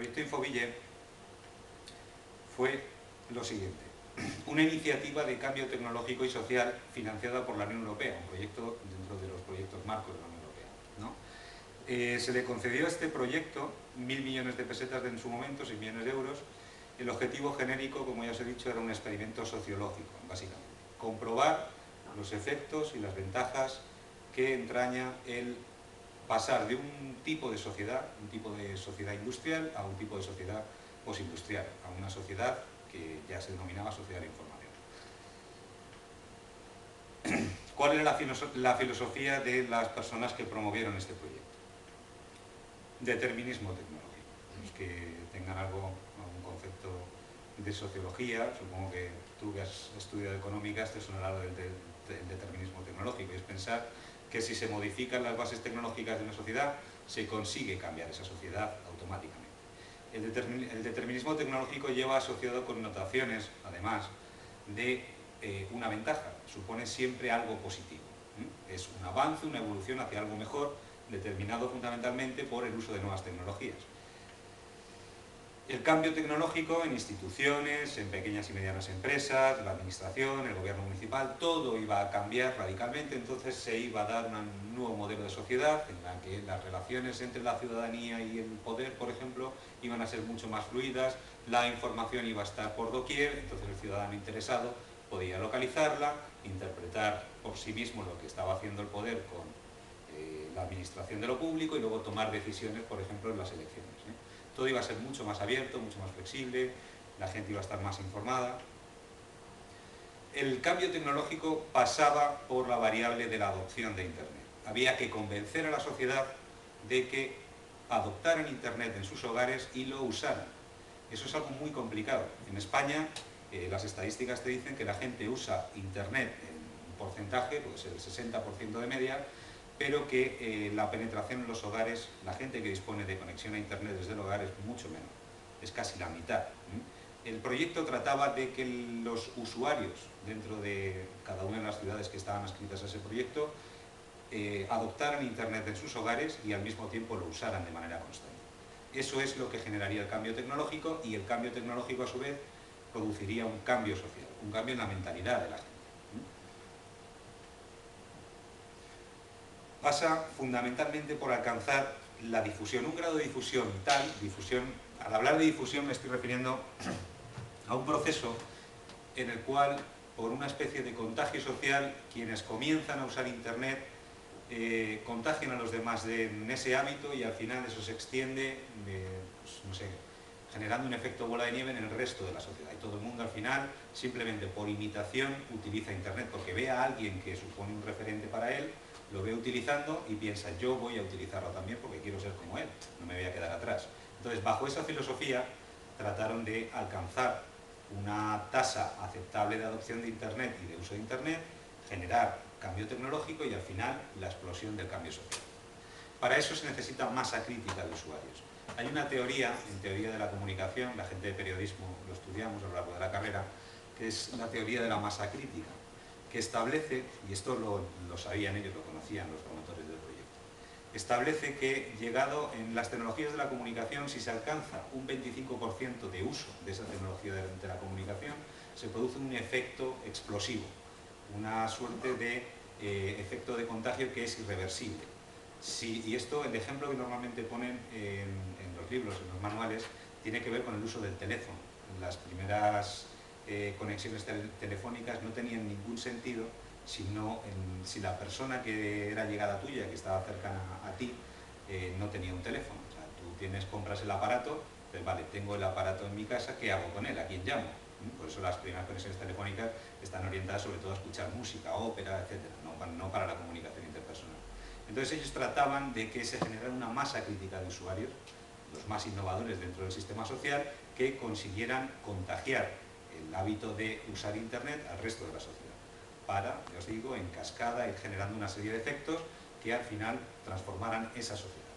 proyecto Infoville fue lo siguiente: una iniciativa de cambio tecnológico y social financiada por la Unión Europea, un proyecto dentro de los proyectos marcos de la Unión Europea, ¿no? Se le concedió a este proyecto 1.000 millones de pesetas en su momento, 6 millones de euros. El objetivo genérico, como ya os he dicho, era un experimento sociológico, básicamente. Comprobar los efectos y las ventajas que entraña el pasar de un tipo de sociedad industrial, a un tipo de sociedad postindustrial, a una sociedad que ya se denominaba sociedad de información. ¿Cuál era la filosofía de las personas que promovieron este proyecto? Determinismo tecnológico. Los que tengan algún concepto de sociología, supongo que tú que has estudiado económicas te sonará del determinismo tecnológico, y es pensar que si se modifican las bases tecnológicas de una sociedad, se consigue cambiar esa sociedad automáticamente. El determinismo tecnológico lleva asociado connotaciones, además, de una ventaja, supone siempre algo positivo. Es un avance, una evolución hacia algo mejor, determinado fundamentalmente por el uso de nuevas tecnologías. El cambio tecnológico en instituciones, en pequeñas y medianas empresas, la administración, el gobierno municipal, todo iba a cambiar radicalmente. Entonces se iba a dar un nuevo modelo de sociedad en la que las relaciones entre la ciudadanía y el poder, por ejemplo, iban a ser mucho más fluidas, la información iba a estar por doquier, entonces el ciudadano interesado podía localizarla, interpretar por sí mismo lo que estaba haciendo el poder con la administración de lo público y luego tomar decisiones, por ejemplo, en las elecciones. Todo iba a ser mucho más abierto, mucho más flexible, la gente iba a estar más informada. El cambio tecnológico pasaba por la variable de la adopción de Internet. Había que convencer a la sociedad de que adoptaran Internet en sus hogares y lo usaran. Eso es algo muy complicado. En España, las estadísticas te dicen que la gente usa Internet en un porcentaje, pues el 60% de media, pero que la penetración en los hogares, la gente que dispone de conexión a Internet desde el hogar es mucho menor, es casi la mitad. El proyecto trataba de que los usuarios dentro de cada una de las ciudades que estaban adscritas a ese proyecto adoptaran Internet en sus hogares y al mismo tiempo lo usaran de manera constante. Eso es lo que generaría el cambio tecnológico, y el cambio tecnológico a su vez produciría un cambio social, un cambio en la mentalidad de la gente. Pasa fundamentalmente por alcanzar la difusión, un grado de difusión tal, al hablar de difusión me estoy refiriendo a un proceso en el cual, por una especie de contagio social, quienes comienzan a usar Internet contagian a los demás en ese hábito, y al final eso se extiende, pues, no sé, generando un efecto bola de nieve en el resto de la sociedad, y todo el mundo al final, simplemente por imitación, utiliza Internet, porque ve a alguien que supone un referente para él, lo ve utilizando y piensa: yo voy a utilizarlo también porque quiero ser como él, no me voy a quedar atrás. Entonces, bajo esa filosofía, trataron de alcanzar una tasa aceptable de adopción de Internet y de uso de Internet, generar cambio tecnológico y al final la explosión del cambio social. Para eso se necesita masa crítica de usuarios. Hay una teoría, en teoría de la comunicación, la gente de periodismo lo estudiamos a lo largo de la carrera, que es la teoría de la masa crítica, que establece, y esto lo sabían ellos, lo conocían los promotores del proyecto, establece que, llegado en las tecnologías de la comunicación, si se alcanza un 25% de uso de esa tecnología de la comunicación, se produce un efecto explosivo, una suerte de efecto de contagio que es irreversible. Y esto, el ejemplo que normalmente ponen en los libros, en los manuales, tiene que ver con el uso del teléfono. Las primeras conexiones telefónicas no tenían ningún sentido si la persona que era llegada tuya, que estaba cercana a ti, no tenía un teléfono. O sea, tú compras el aparato, pues vale, tengo el aparato en mi casa, ¿qué hago con él? ¿A quién llamo? Por eso las primeras conexiones telefónicas están orientadas sobre todo a escuchar música, ópera, etc., no para la comunicación interpersonal. Entonces ellos trataban de que se generara una masa crítica de usuarios, los más innovadores dentro del sistema social, que consiguieran contagiar el hábito de usar Internet al resto de la sociedad, para, ya os digo, en cascada, ir generando una serie de efectos que al final transformaran esa sociedad.